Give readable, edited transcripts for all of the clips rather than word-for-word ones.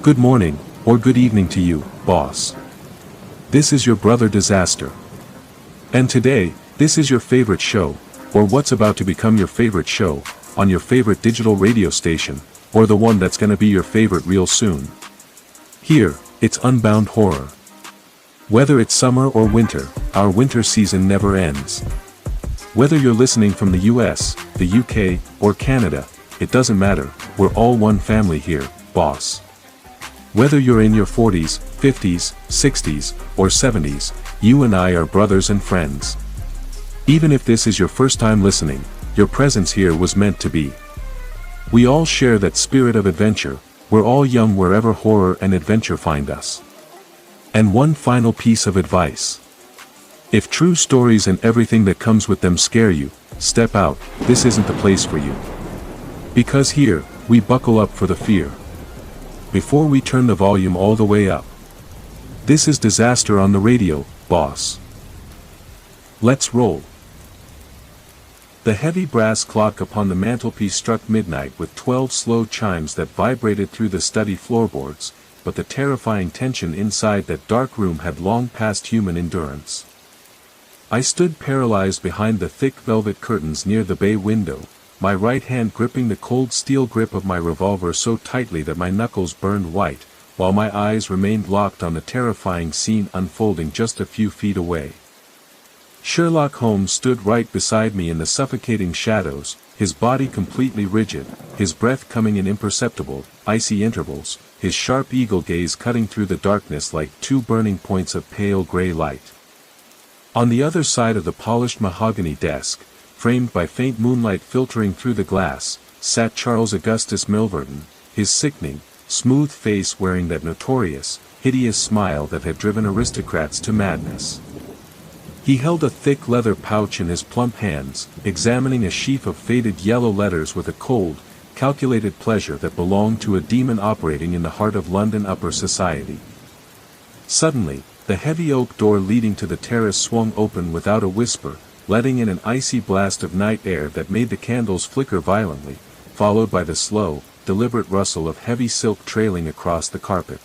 Good morning, or good evening to you, boss. This is your brother Disaster. And today, this is your favorite show, or what's about to become your favorite show, on your favorite digital radio station, or the one that's gonna be your favorite real soon. Here, it's Unbound Horror. Whether it's summer or winter, our winter season never ends. Whether you're listening from the US, the UK, or Canada, it doesn't matter, we're all one family here, boss. Whether you're in your 40s, 50s, 60s, or 70s, you and I are brothers and friends. Even if this is your first time listening, your presence here was meant to be. We all share that spirit of adventure, we're all young wherever horror and adventure find us. And one final piece of advice. If true stories and everything that comes with them scare you, step out, this isn't the place for you. Because here, we buckle up for the fear. Before we turn the volume all the way up. This is Disaster on the radio, boss. Let's roll. The heavy brass clock upon the mantelpiece struck midnight with 12 slow chimes that vibrated through the study floorboards, but the terrifying tension inside that dark room had long passed human endurance. I stood paralyzed behind the thick velvet curtains near the bay window, my right hand gripping the cold steel grip of my revolver so tightly that my knuckles burned white, while my eyes remained locked on the terrifying scene unfolding just a few feet away. Sherlock Holmes stood right beside me in the suffocating shadows, his body completely rigid, his breath coming in imperceptible, icy intervals, his sharp eagle gaze cutting through the darkness like two burning points of pale gray light. On the other side of the polished mahogany desk, framed by faint moonlight filtering through the glass, sat Charles Augustus Milverton, his sickening, smooth face wearing that notorious, hideous smile that had driven aristocrats to madness. He held a thick leather pouch in his plump hands, examining a sheaf of faded yellow letters with a cold, calculated pleasure that belonged to a demon operating in the heart of London upper society. Suddenly, the heavy oak door leading to the terrace swung open without a whisper, letting in an icy blast of night air that made the candles flicker violently, followed by the slow, deliberate rustle of heavy silk trailing across the carpet.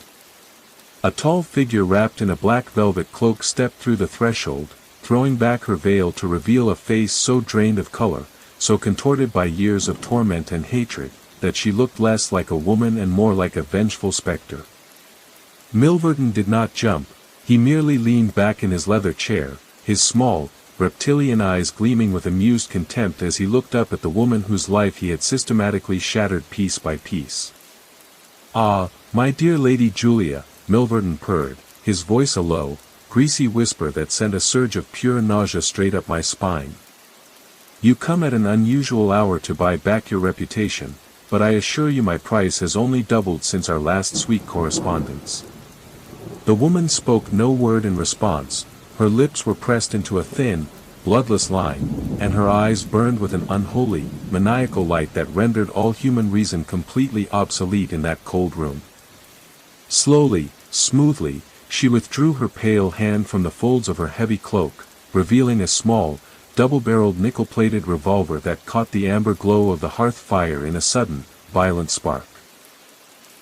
A tall figure wrapped in a black velvet cloak stepped through the threshold, throwing back her veil to reveal a face so drained of color, so contorted by years of torment and hatred, that she looked less like a woman and more like a vengeful specter. Milverton did not jump, he merely leaned back in his leather chair, his small, reptilian eyes gleaming with amused contempt as he looked up at the woman whose life he had systematically shattered piece by piece. "Ah, my dear Lady Julia," Milverton purred, his voice a low, greasy whisper that sent a surge of pure nausea straight up my spine. "You come at an unusual hour to buy back your reputation, but I assure you my price has only doubled since our last sweet correspondence." The woman spoke no word in response, her lips were pressed into a thin, bloodless line, and her eyes burned with an unholy, maniacal light that rendered all human reason completely obsolete in that cold room. Slowly, smoothly, she withdrew her pale hand from the folds of her heavy cloak, revealing a small, double-barreled nickel-plated revolver that caught the amber glow of the hearth fire in a sudden, violent spark.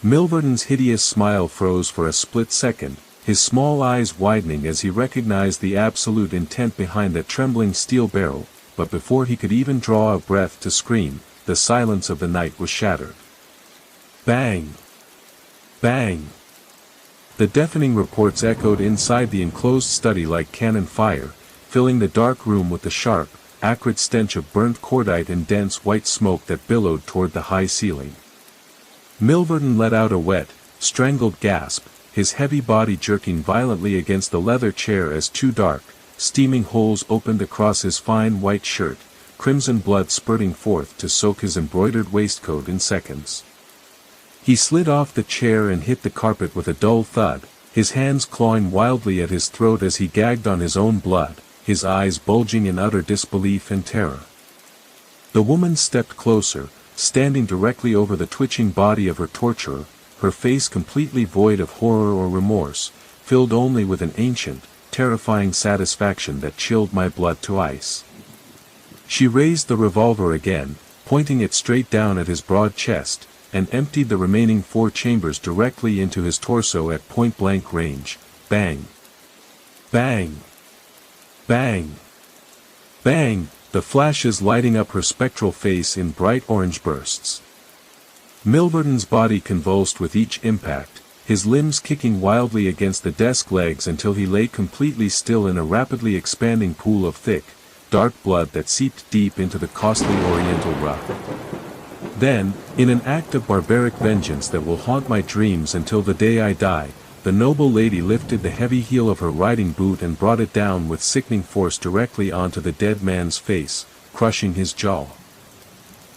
Milverton's hideous smile froze for a split second, his small eyes widening as he recognized the absolute intent behind that trembling steel barrel, but before he could even draw a breath to scream, the silence of the night was shattered. Bang! Bang! The deafening reports echoed inside the enclosed study like cannon fire, filling the dark room with the sharp, acrid stench of burnt cordite and dense white smoke that billowed toward the high ceiling. Milverton let out a wet, strangled gasp, his heavy body jerking violently against the leather chair as two dark, steaming holes opened across his fine white shirt, crimson blood spurting forth to soak his embroidered waistcoat in seconds. He slid off the chair and hit the carpet with a dull thud, his hands clawing wildly at his throat as he gagged on his own blood, his eyes bulging in utter disbelief and terror. The woman stepped closer, standing directly over the twitching body of her torturer, her face completely void of horror or remorse, filled only with an ancient, terrifying satisfaction that chilled my blood to ice. She raised the revolver again, pointing it straight down at his broad chest, and emptied the remaining 4 chambers directly into his torso at point-blank range. Bang! Bang! Bang! Bang! The flashes lighting up her spectral face in bright orange bursts. Milverton's body convulsed with each impact, his limbs kicking wildly against the desk legs until he lay completely still in a rapidly expanding pool of thick, dark blood that seeped deep into the costly oriental rug. Then, in an act of barbaric vengeance that will haunt my dreams until the day I die, the noble lady lifted the heavy heel of her riding boot and brought it down with sickening force directly onto the dead man's face, crushing his jaw.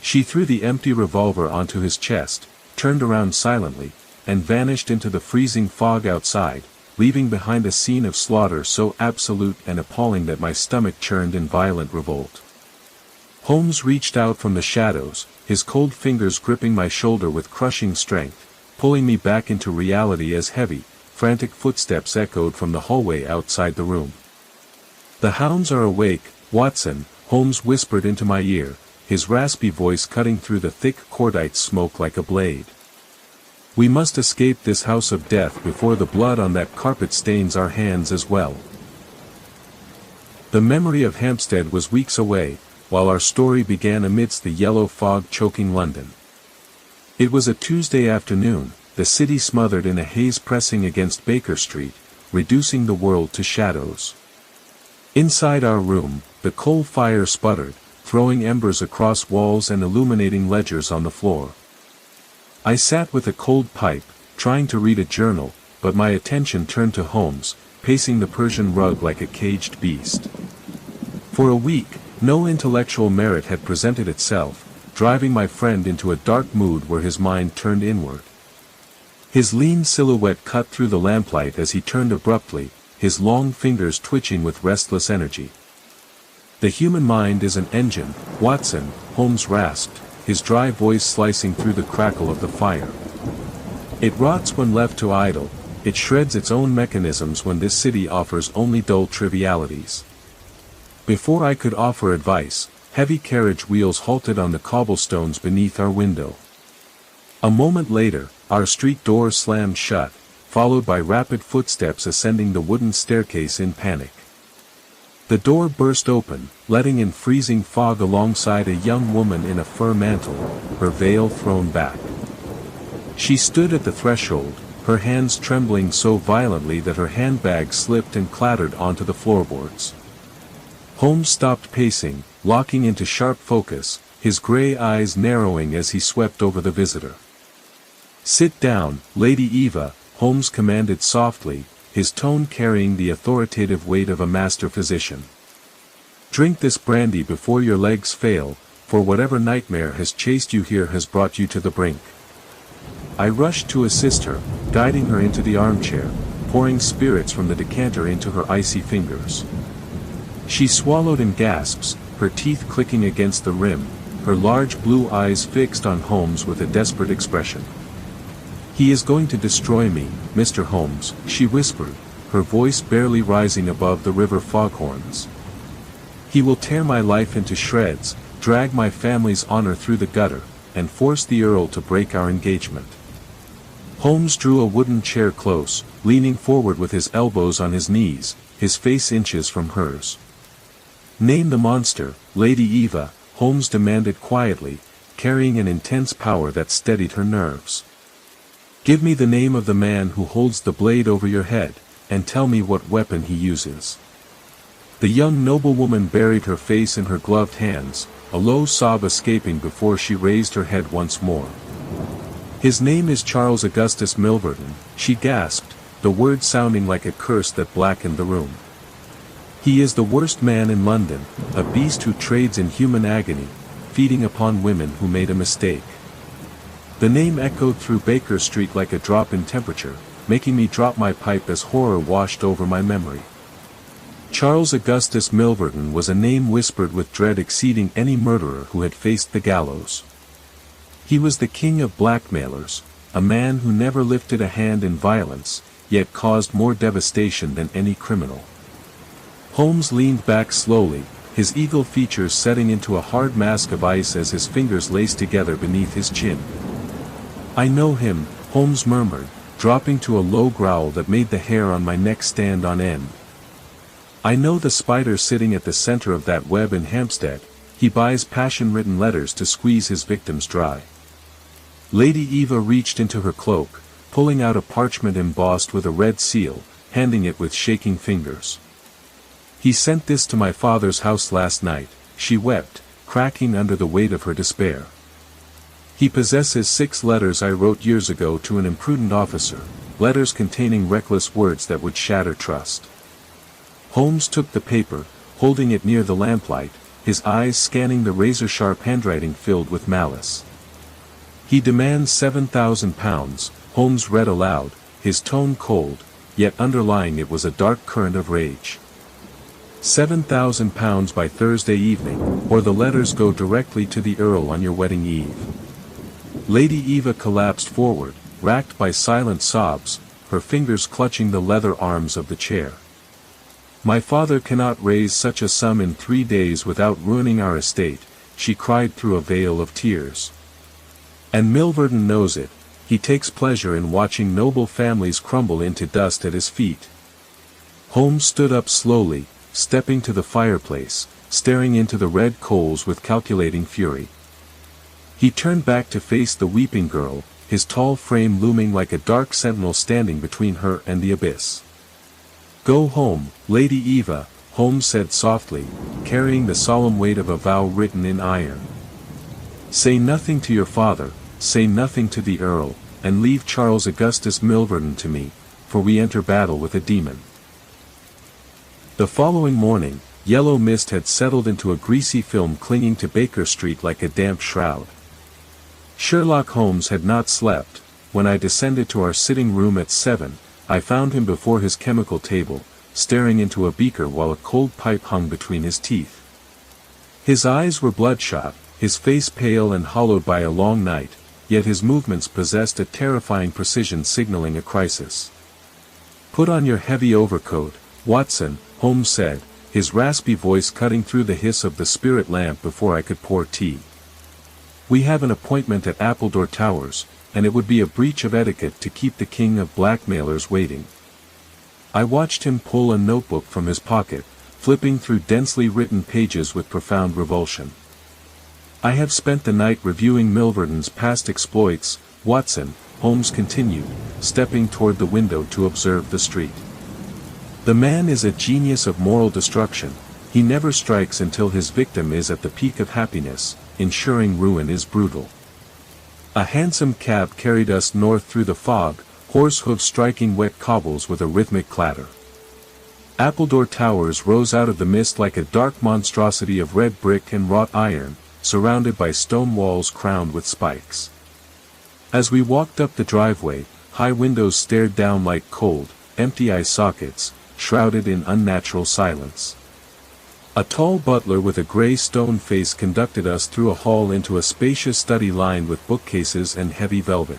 She threw the empty revolver onto his chest, turned around silently, and vanished into the freezing fog outside, leaving behind a scene of slaughter so absolute and appalling that my stomach churned in violent revolt. Holmes reached out from the shadows, his cold fingers gripping my shoulder with crushing strength, pulling me back into reality as heavy, frantic footsteps echoed from the hallway outside the room. "The hounds are awake, Watson," Holmes whispered into my ear, his raspy voice cutting through the thick cordite smoke like a blade. "We must escape this house of death before the blood on that carpet stains our hands as well." The memory of Hampstead was weeks away, while our story began amidst the yellow fog choking London. It was a Tuesday afternoon, the city smothered in a haze pressing against Baker Street, reducing the world to shadows. Inside our room, the coal fire sputtered, throwing embers across walls and illuminating ledgers on the floor. I sat with a cold pipe, trying to read a journal, but my attention turned to Holmes, pacing the Persian rug like a caged beast. For a week, no intellectual merit had presented itself, driving my friend into a dark mood where his mind turned inward. His lean silhouette cut through the lamplight as he turned abruptly, his long fingers twitching with restless energy. "The human mind is an engine, Watson," Holmes rasped, his dry voice slicing through the crackle of the fire. "It rots when left to idle, it shreds its own mechanisms when this city offers only dull trivialities." Before I could offer advice, heavy carriage wheels halted on the cobblestones beneath our window. A moment later, our street door slammed shut, followed by rapid footsteps ascending the wooden staircase in panic. The door burst open, letting in freezing fog alongside a young woman in a fur mantle, her veil thrown back. She stood at the threshold, her hands trembling so violently that her handbag slipped and clattered onto the floorboards. Holmes stopped pacing, locking into sharp focus, his gray eyes narrowing as he swept over the visitor. "Sit down, Lady Eva," Holmes commanded softly, his tone carrying the authoritative weight of a master physician. "Drink this brandy before your legs fail, for whatever nightmare has chased you here has brought you to the brink." I rushed to assist her, guiding her into the armchair, pouring spirits from the decanter into her icy fingers. She swallowed in gasps, her teeth clicking against the rim, her large blue eyes fixed on Holmes with a desperate expression. "He is going to destroy me, Mr. Holmes," she whispered, her voice barely rising above the river foghorns. "He will tear my life into shreds, drag my family's honor through the gutter, and force the Earl to break our engagement." Holmes drew a wooden chair close, leaning forward with his elbows on his knees, his face inches from hers. "Name the monster, Lady Eva," Holmes demanded quietly, carrying an intense power that steadied her nerves. "Give me the name of the man who holds the blade over your head, and tell me what weapon he uses." The young noblewoman buried her face in her gloved hands, a low sob escaping before she raised her head once more. "His name is Charles Augustus Milverton," she gasped, the word sounding like a curse that blackened the room. "He is the worst man in London, a beast who trades in human agony, feeding upon women who made a mistake." The name echoed through Baker Street like a drop in temperature, making me drop my pipe as horror washed over my memory. Charles Augustus Milverton was a name whispered with dread exceeding any murderer who had faced the gallows. He was the king of blackmailers, a man who never lifted a hand in violence, yet caused more devastation than any criminal. Holmes leaned back slowly, his eagle features setting into a hard mask of ice as his fingers laced together beneath his chin. I know him, Holmes murmured, dropping to a low growl that made the hair on my neck stand on end. I know the spider sitting at the center of that web in Hampstead. He buys passion-written letters to squeeze his victims dry. Lady Eva reached into her cloak, pulling out a parchment embossed with a red seal, handing it with shaking fingers. He sent this to my father's house last night, she wept, cracking under the weight of her despair. He possesses 6 letters I wrote years ago to an imprudent officer, letters containing reckless words that would shatter trust. Holmes took the paper, holding it near the lamplight, his eyes scanning the razor-sharp handwriting filled with malice. He demands £7,000, Holmes read aloud, his tone cold, yet underlying it was a dark current of rage. £7,000 by Thursday evening, or the letters go directly to the Earl on your wedding eve. Lady Eva collapsed forward, racked by silent sobs, her fingers clutching the leather arms of the chair. My father cannot raise such a sum in 3 days without ruining our estate, she cried through a veil of tears. And Milverton knows it, he takes pleasure in watching noble families crumble into dust at his feet. Holmes stood up slowly, stepping to the fireplace, staring into the red coals with calculating fury. He turned back to face the weeping girl, his tall frame looming like a dark sentinel standing between her and the abyss. "Go home, Lady Eva," Holmes said softly, carrying the solemn weight of a vow written in iron. "Say nothing to your father, say nothing to the Earl, and leave Charles Augustus Milverton to me, for we enter battle with a demon." The following morning, yellow mist had settled into a greasy film clinging to Baker Street like a damp shroud. Sherlock Holmes had not slept. When I descended to our sitting room at 7, I found him before his chemical table, staring into a beaker while a cold pipe hung between his teeth. His eyes were bloodshot, his face pale and hollowed by a long night, yet his movements possessed a terrifying precision signaling a crisis. "Put on your heavy overcoat, Watson," Holmes said, his raspy voice cutting through the hiss of the spirit lamp before I could pour tea. "We have an appointment at Appledore Towers, and it would be a breach of etiquette to keep the king of blackmailers waiting." I watched him pull a notebook from his pocket, flipping through densely written pages with profound revulsion. "I have spent the night reviewing Milverton's past exploits, Watson," Holmes continued, stepping toward the window to observe the street. "The man is a genius of moral destruction. He never strikes until his victim is at the peak of happiness. Ensuring ruin is brutal." A hansom cab carried us north through the fog, horse hooves striking wet cobbles with a rhythmic clatter. Appledore Towers rose out of the mist like a dark monstrosity of red brick and wrought iron, surrounded by stone walls crowned with spikes. As we walked up the driveway, high windows stared down like cold, empty eye sockets, shrouded in unnatural silence. A tall butler with a grey stone face conducted us through a hall into a spacious study lined with bookcases and heavy velvet.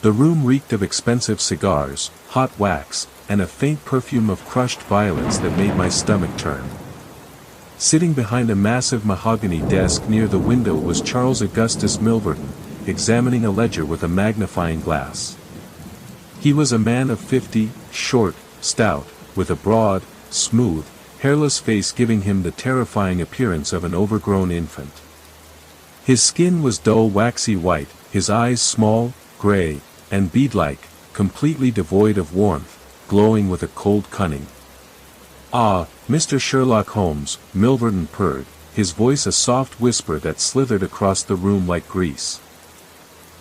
The room reeked of expensive cigars, hot wax, and a faint perfume of crushed violets that made my stomach turn. Sitting behind a massive mahogany desk near the window was Charles Augustus Milverton, examining a ledger with a magnifying glass. He was a man of 50, short, stout, with a broad, smooth, hairless face giving him the terrifying appearance of an overgrown infant. His skin was dull waxy white, his eyes small, grey, and bead-like, completely devoid of warmth, glowing with a cold cunning. "Ah, Mr. Sherlock Holmes," Milverton purred, his voice a soft whisper that slithered across the room like grease.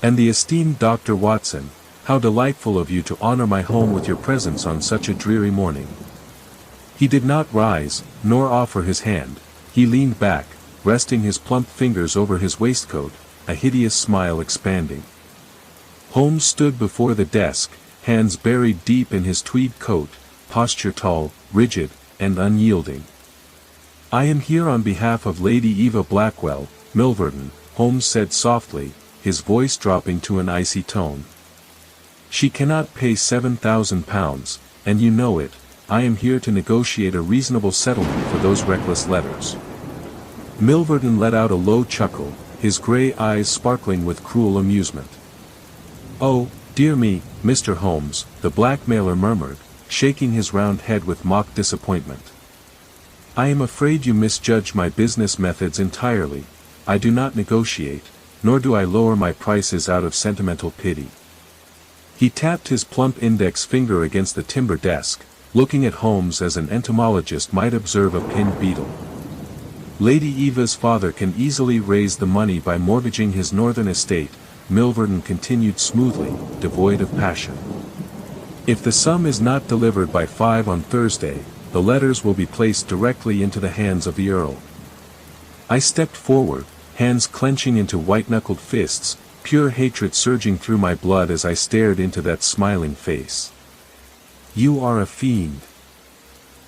"And the esteemed Dr. Watson, how delightful of you to honor my home with your presence on such a dreary morning." He did not rise, nor offer his hand. He leaned back, resting his plump fingers over his waistcoat, a hideous smile expanding. Holmes stood before the desk, hands buried deep in his tweed coat, posture tall, rigid, and unyielding. "I am here on behalf of Lady Eva Blackwell, Milverton," Holmes said softly, his voice dropping to an icy tone. "She cannot pay £7,000, and you know it. I am here to negotiate a reasonable settlement for those reckless letters." Milverton let out a low chuckle, his grey eyes sparkling with cruel amusement. "Oh, dear me, Mr. Holmes," the blackmailer murmured, shaking his round head with mock disappointment. "I am afraid you misjudge my business methods entirely. I do not negotiate, nor do I lower my prices out of sentimental pity." He tapped his plump index finger against the timber desk, looking at Holmes as an entomologist might observe a pinned beetle. "Lady Eva's father can easily raise the money by mortgaging his northern estate," Milverton continued smoothly, devoid of passion. "If the sum is not delivered by 5 on Thursday, the letters will be placed directly into the hands of the Earl." I stepped forward, hands clenching into white-knuckled fists, pure hatred surging through my blood as I stared into that smiling face. "You are a fiend,"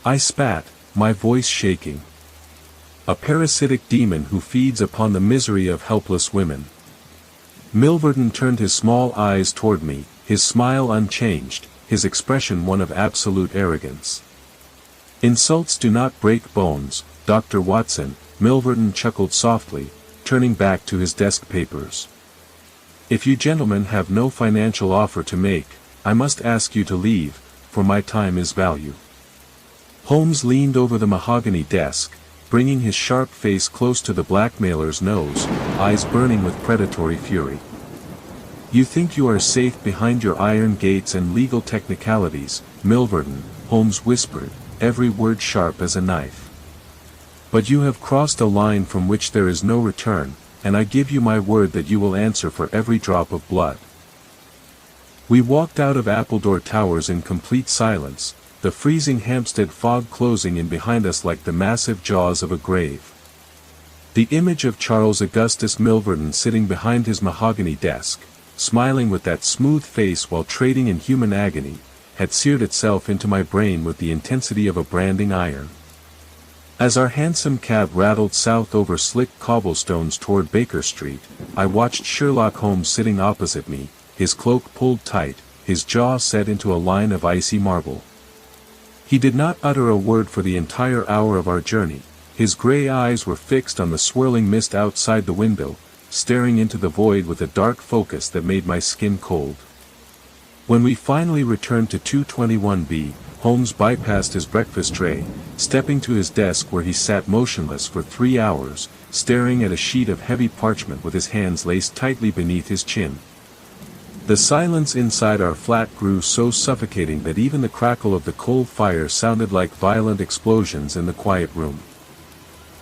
I spat, my voice shaking. "A parasitic demon who feeds upon the misery of helpless women." Milverton turned his small eyes toward me, his smile unchanged, his expression one of absolute arrogance. "Insults do not break bones, Dr. Watson," Milverton chuckled softly, turning back to his desk papers. "If you gentlemen have no financial offer to make, I must ask you to leave, for my time is value." Holmes leaned over the mahogany desk, bringing his sharp face close to the blackmailer's nose, eyes burning with predatory fury. "You think you are safe behind your iron gates and legal technicalities, Milverton," Holmes whispered, every word sharp as a knife. "But you have crossed a line from which there is no return, and I give you my word that you will answer for every drop of blood." We walked out of Appledore Towers in complete silence, the freezing Hampstead fog closing in behind us like the massive jaws of a grave. The image of Charles Augustus Milverton sitting behind his mahogany desk, smiling with that smooth face while trading in human agony, had seared itself into my brain with the intensity of a branding iron. As our hansom cab rattled south over slick cobblestones toward Baker Street, I watched Sherlock Holmes sitting opposite me, his cloak pulled tight, his jaw set into a line of icy marble. He did not utter a word for the entire hour of our journey. His gray eyes were fixed on the swirling mist outside the window, staring into the void with a dark focus that made my skin cold. When we finally returned to 221B, Holmes bypassed his breakfast tray, stepping to his desk where he sat motionless for 3 hours, staring at a sheet of heavy parchment with his hands laced tightly beneath his chin. The silence inside our flat grew so suffocating that even the crackle of the coal fire sounded like violent explosions in the quiet room.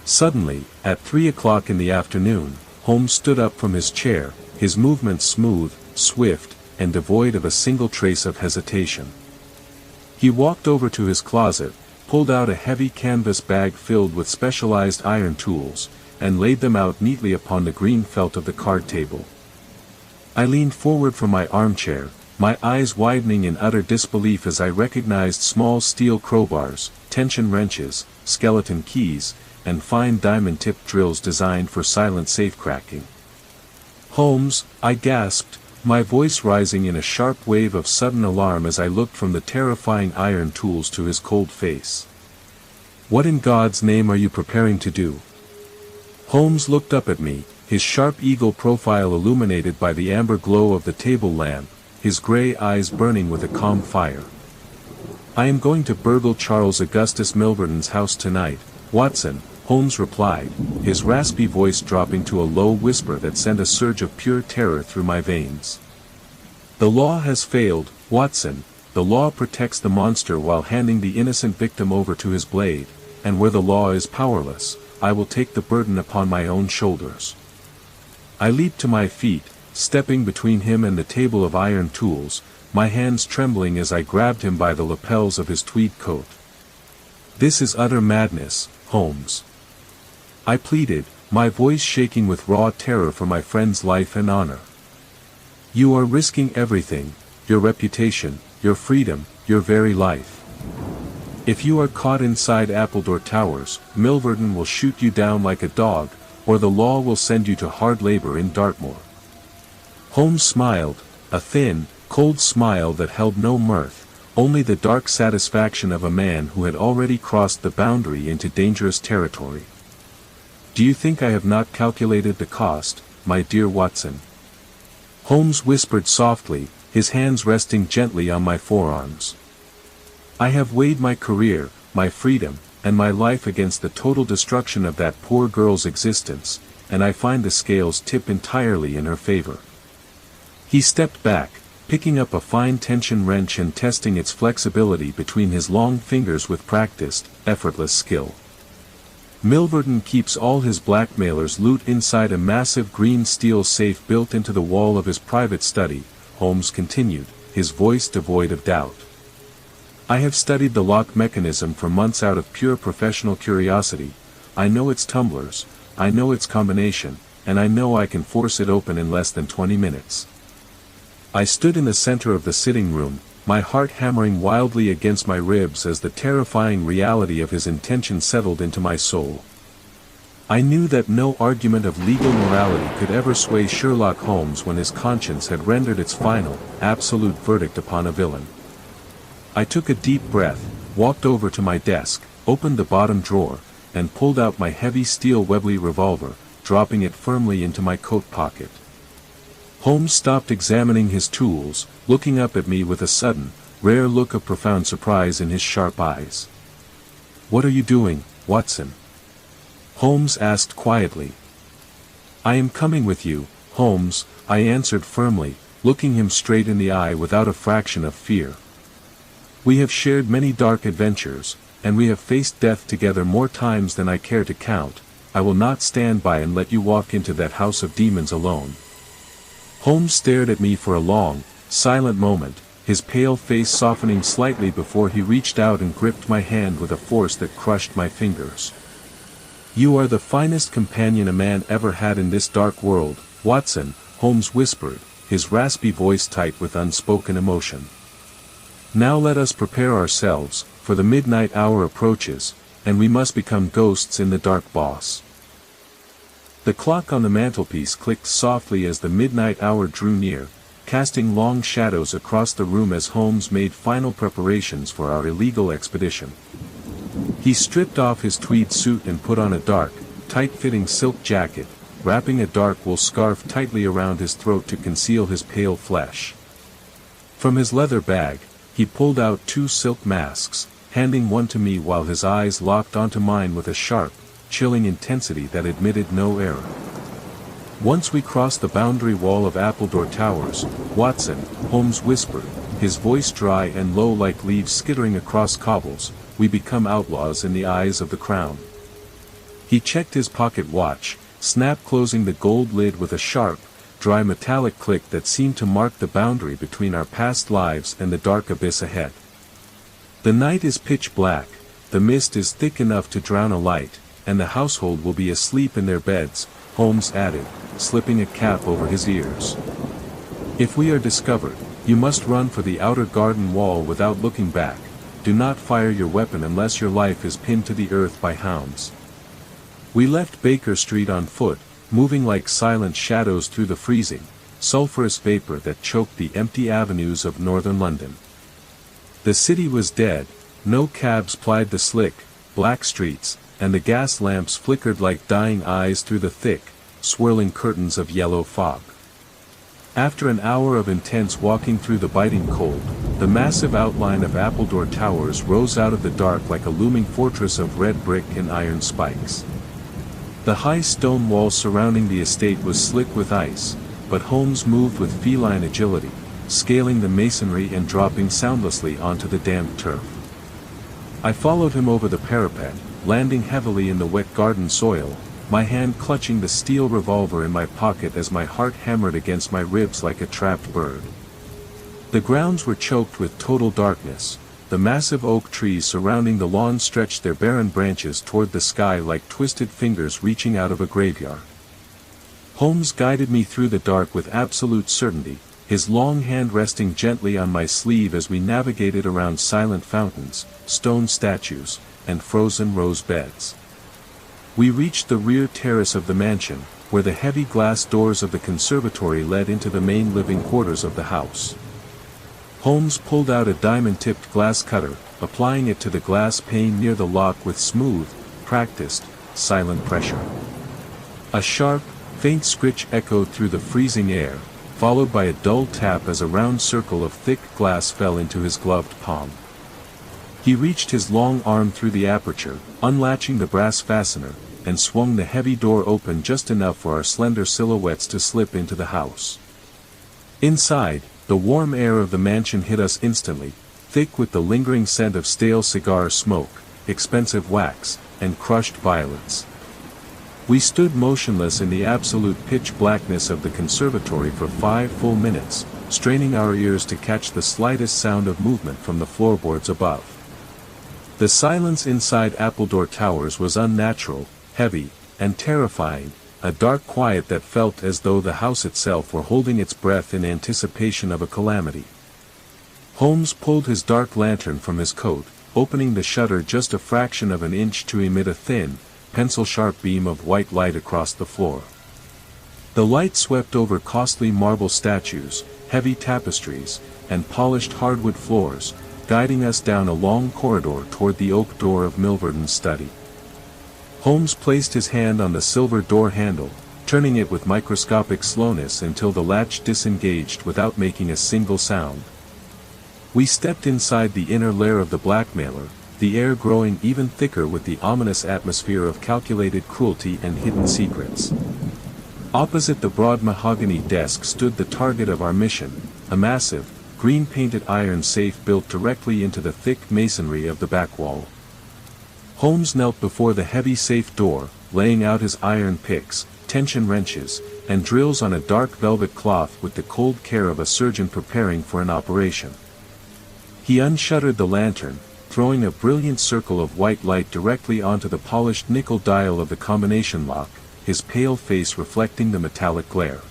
Suddenly, at 3 o'clock in the afternoon, Holmes stood up from his chair, his movements smooth, swift, and devoid of a single trace of hesitation. He walked over to his closet, pulled out a heavy canvas bag filled with specialized iron tools, and laid them out neatly upon the green felt of the card table. I leaned forward from my armchair, my eyes widening in utter disbelief as I recognized small steel crowbars, tension wrenches, skeleton keys, and fine diamond-tipped drills designed for silent safe-cracking. "Holmes," I gasped, my voice rising in a sharp wave of sudden alarm as I looked from the terrifying iron tools to his cold face. "What in God's name are you preparing to do?" Holmes looked up at me, his sharp eagle profile illuminated by the amber glow of the table lamp, his gray eyes burning with a calm fire. "I am going to burgle Charles Augustus Milverton's house tonight, Watson," Holmes replied, his raspy voice dropping to a low whisper that sent a surge of pure terror through my veins. "The law has failed, Watson. The law protects the monster while handing the innocent victim over to his blade, and where the law is powerless, I will take the burden upon my own shoulders." I leaped to my feet, stepping between him and the table of iron tools, my hands trembling as I grabbed him by the lapels of his tweed coat. "This is utter madness, Holmes," I pleaded, my voice shaking with raw terror for my friend's life and honor. "You are risking everything, your reputation, your freedom, your very life. If you are caught inside Appledore Towers, Milverton will shoot you down like a dog, or the law will send you to hard labor in Dartmoor." Holmes smiled, a thin, cold smile that held no mirth, only the dark satisfaction of a man who had already crossed the boundary into dangerous territory. "Do you think I have not calculated the cost, my dear Watson?" Holmes whispered softly, his hands resting gently on my forearms. I have weighed my career, my freedom, and my life against the total destruction of that poor girl's existence, and I find the scales tip entirely in her favor. He stepped back, picking up a fine tension wrench and testing its flexibility between his long fingers with practiced, effortless skill. Milverton keeps all his blackmailer's loot inside a massive green steel safe built into the wall of his private study, Holmes continued, his voice devoid of doubt. I have studied the lock mechanism for months out of pure professional curiosity. I know its tumblers, I know its combination, and I know I can force it open in less than 20 minutes. I stood in the center of the sitting room, my heart hammering wildly against my ribs as the terrifying reality of his intention settled into my soul. I knew that no argument of legal morality could ever sway Sherlock Holmes when his conscience had rendered its final, absolute verdict upon a villain. I took a deep breath, walked over to my desk, opened the bottom drawer, and pulled out my heavy steel Webley revolver, dropping it firmly into my coat pocket. Holmes stopped examining his tools, looking up at me with a sudden, rare look of profound surprise in his sharp eyes. "What are you doing, Watson?" Holmes asked quietly. "I am coming with you, Holmes," I answered firmly, looking him straight in the eye without a fraction of fear. "We have shared many dark adventures, and we have faced death together more times than I care to count. I will not stand by and let you walk into that house of demons alone." Holmes stared at me for a long, silent moment, his pale face softening slightly before he reached out and gripped my hand with a force that crushed my fingers. "You are the finest companion a man ever had in this dark world, Watson," Holmes whispered, his raspy voice tight with unspoken emotion. "Now let us prepare ourselves, for the midnight hour approaches, and we must become ghosts in the dark, boss." The clock on the mantelpiece clicked softly as the midnight hour drew near, casting long shadows across the room as Holmes made final preparations for our illegal expedition. He stripped off his tweed suit and put on a dark, tight-fitting silk jacket, wrapping a dark wool scarf tightly around his throat to conceal his pale flesh. From his leather bag, he pulled out 2 silk masks, handing one to me while his eyes locked onto mine with a sharp, chilling intensity that admitted no error. "Once we cross the boundary wall of Appledore Towers, Watson," Holmes whispered, his voice dry and low like leaves skittering across cobbles, "we become outlaws in the eyes of the Crown." He checked his pocket watch, snapped closing the gold lid with a sharp, dry metallic click that seemed to mark the boundary between our past lives and the dark abyss ahead. "The night is pitch black, the mist is thick enough to drown a light, and the household will be asleep in their beds," Holmes added, slipping a cap over his ears. "If we are discovered, you must run for the outer garden wall without looking back. Do not fire your weapon unless your life is pinned to the earth by hounds." We left Baker Street on foot, moving like silent shadows through the freezing, sulphurous vapor that choked the empty avenues of northern London. The city was dead, no cabs plied the slick, black streets, and the gas lamps flickered like dying eyes through the thick, swirling curtains of yellow fog. After an hour of intense walking through the biting cold, the massive outline of Appledore Towers rose out of the dark like a looming fortress of red brick and iron spikes. The high stone wall surrounding the estate was slick with ice, but Holmes moved with feline agility, scaling the masonry and dropping soundlessly onto the damp turf. I followed him over the parapet, landing heavily in the wet garden soil, my hand clutching the steel revolver in my pocket as my heart hammered against my ribs like a trapped bird. The grounds were choked with total darkness. The massive oak trees surrounding the lawn stretched their barren branches toward the sky like twisted fingers reaching out of a graveyard. Holmes guided me through the dark with absolute certainty, his long hand resting gently on my sleeve as we navigated around silent fountains, stone statues, and frozen rose beds. We reached the rear terrace of the mansion, where the heavy glass doors of the conservatory led into the main living quarters of the house. Holmes pulled out a diamond-tipped glass cutter, applying it to the glass pane near the lock with smooth, practiced, silent pressure. A sharp, faint scritch echoed through the freezing air, followed by a dull tap as a round circle of thick glass fell into his gloved palm. He reached his long arm through the aperture, unlatching the brass fastener, and swung the heavy door open just enough for our slender silhouettes to slip into the house. Inside, the warm air of the mansion hit us instantly, thick with the lingering scent of stale cigar smoke, expensive wax, and crushed violets. We stood motionless in the absolute pitch blackness of the conservatory for 5 full minutes, straining our ears to catch the slightest sound of movement from the floorboards above. The silence inside Appledore Towers was unnatural, heavy, and terrifying, a dark quiet that felt as though the house itself were holding its breath in anticipation of a calamity. Holmes pulled his dark lantern from his coat, opening the shutter just a fraction of an inch to emit a thin, pencil-sharp beam of white light across the floor. The light swept over costly marble statues, heavy tapestries, and polished hardwood floors, guiding us down a long corridor toward the oak door of Milverdon's study. Holmes placed his hand on the silver door handle, turning it with microscopic slowness until the latch disengaged without making a single sound. We stepped inside the inner lair of the blackmailer, the air growing even thicker with the ominous atmosphere of calculated cruelty and hidden secrets. Opposite the broad mahogany desk stood the target of our mission, a massive, green-painted iron safe built directly into the thick masonry of the back wall. Holmes knelt before the heavy safe door, laying out his iron picks, tension wrenches, and drills on a dark velvet cloth with the cold care of a surgeon preparing for an operation. He unshuttered the lantern, throwing a brilliant circle of white light directly onto the polished nickel dial of the combination lock, his pale face reflecting the metallic glare.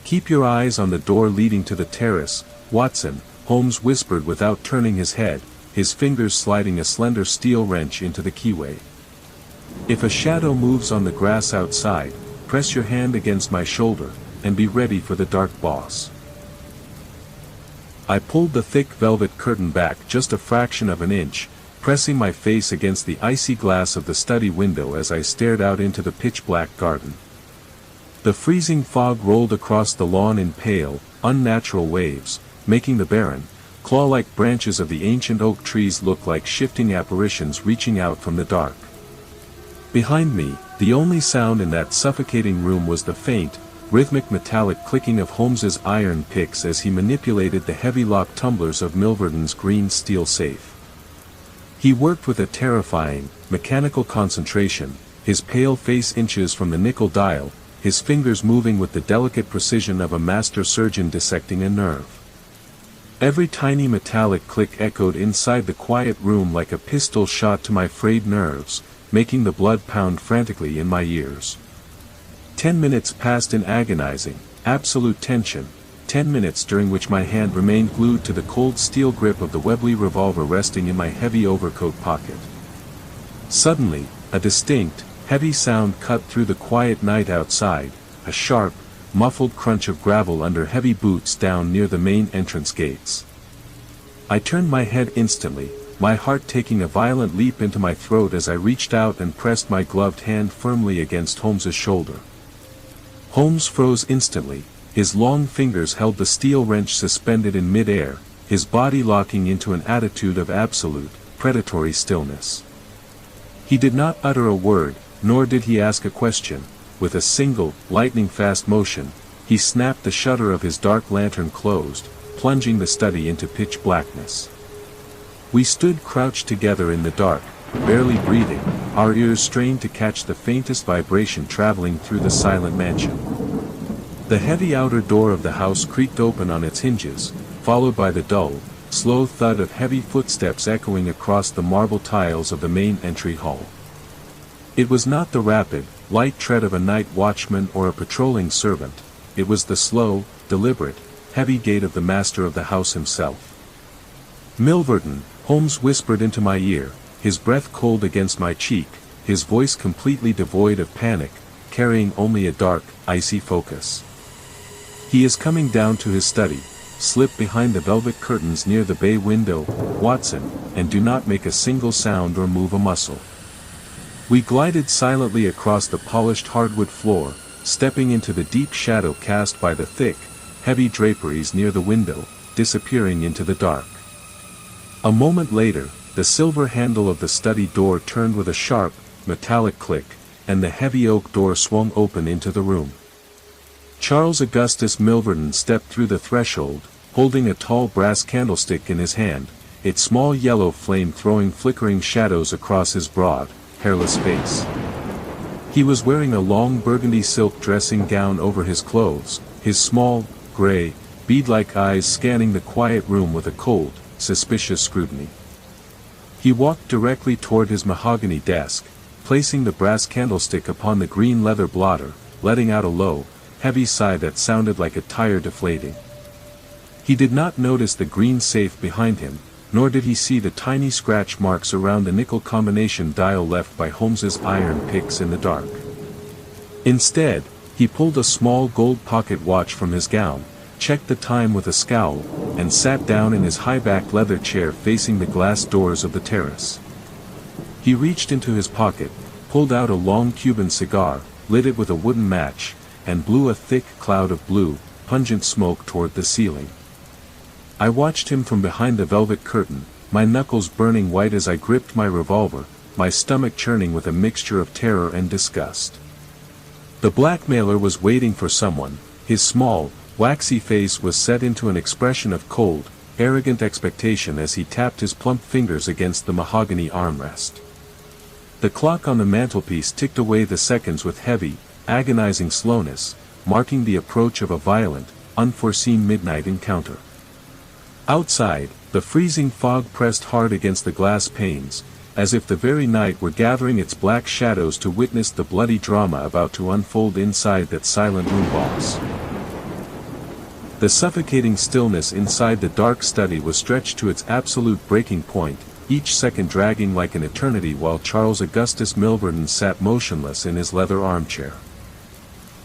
"Keep your eyes on the door leading to the terrace, Watson," Holmes whispered without turning his head, his fingers sliding a slender steel wrench into the keyway. "If a shadow moves on the grass outside, press your hand against my shoulder, and be ready for the dark boss." I pulled the thick velvet curtain back just a fraction of an inch, pressing my face against the icy glass of the study window as I stared out into the pitch-black garden. The freezing fog rolled across the lawn in pale, unnatural waves, making the barren, claw-like branches of the ancient oak trees look like shifting apparitions reaching out from the dark. Behind me, the only sound in that suffocating room was the faint, rhythmic metallic clicking of Holmes's iron picks as he manipulated the heavy lock tumblers of Milverdon's green steel safe. He worked with a terrifying, mechanical concentration, his pale face inches from the nickel dial, his fingers moving with the delicate precision of a master surgeon dissecting a nerve. Every tiny metallic click echoed inside the quiet room like a pistol shot to my frayed nerves, making the blood pound frantically in my ears. 10 minutes passed in agonizing, absolute tension, 10 minutes during which my hand remained glued to the cold steel grip of the Webley revolver resting in my heavy overcoat pocket. Suddenly, a distinct, heavy sound cut through the quiet night outside, a sharp, muffled crunch of gravel under heavy boots down near the main entrance gates. I turned my head instantly, my heart taking a violent leap into my throat as I reached out and pressed my gloved hand firmly against Holmes's shoulder. Holmes froze instantly, his long fingers held the steel wrench suspended in mid-air, his body locking into an attitude of absolute, predatory stillness. He did not utter a word, nor did he ask a question. With a single, lightning-fast motion, he snapped the shutter of his dark lantern closed, plunging the study into pitch blackness. We stood crouched together in the dark, barely breathing, our ears strained to catch the faintest vibration traveling through the silent mansion. The heavy outer door of the house creaked open on its hinges, followed by the dull, slow thud of heavy footsteps echoing across the marble tiles of the main entry hall. It was not the rapid, light tread of a night watchman or a patrolling servant, it was the slow, deliberate, heavy gait of the master of the house himself. "Milverton," Holmes whispered into my ear, his breath cold against my cheek, his voice completely devoid of panic, carrying only a dark, icy focus. "He is coming down to his study. Slip behind the velvet curtains near the bay window, Watson, and do not make a single sound or move a muscle." We glided silently across the polished hardwood floor, stepping into the deep shadow cast by the thick, heavy draperies near the window, disappearing into the dark. A moment later, the silver handle of the study door turned with a sharp, metallic click, and the heavy oak door swung open into the room. Charles Augustus Milverton stepped through the threshold, holding a tall brass candlestick in his hand, its small yellow flame throwing flickering shadows across his broad, hairless face. He was wearing a long burgundy silk dressing gown over his clothes, his small, gray, bead-like eyes scanning the quiet room with a cold, suspicious scrutiny. He walked directly toward his mahogany desk, placing the brass candlestick upon the green leather blotter, letting out a low, heavy sigh that sounded like a tire deflating. He did not notice the green safe behind him, nor did he see the tiny scratch marks around the nickel combination dial left by Holmes's iron picks in the dark. Instead, he pulled a small gold pocket watch from his gown, checked the time with a scowl, and sat down in his high-backed leather chair facing the glass doors of the terrace. He reached into his pocket, pulled out a long Cuban cigar, lit it with a wooden match, and blew a thick cloud of blue, pungent smoke toward the ceiling. I watched him from behind the velvet curtain, my knuckles burning white as I gripped my revolver, my stomach churning with a mixture of terror and disgust. The blackmailer was waiting for someone, his small, waxy face was set into an expression of cold, arrogant expectation as he tapped his plump fingers against the mahogany armrest. The clock on the mantelpiece ticked away the seconds with heavy, agonizing slowness, marking the approach of a violent, unforeseen midnight encounter. Outside, the freezing fog pressed hard against the glass panes, as if the very night were gathering its black shadows to witness the bloody drama about to unfold inside that silent room. Boss. The suffocating stillness inside the dark study was stretched to its absolute breaking point, each second dragging like an eternity while Charles Augustus Milverton sat motionless in his leather armchair.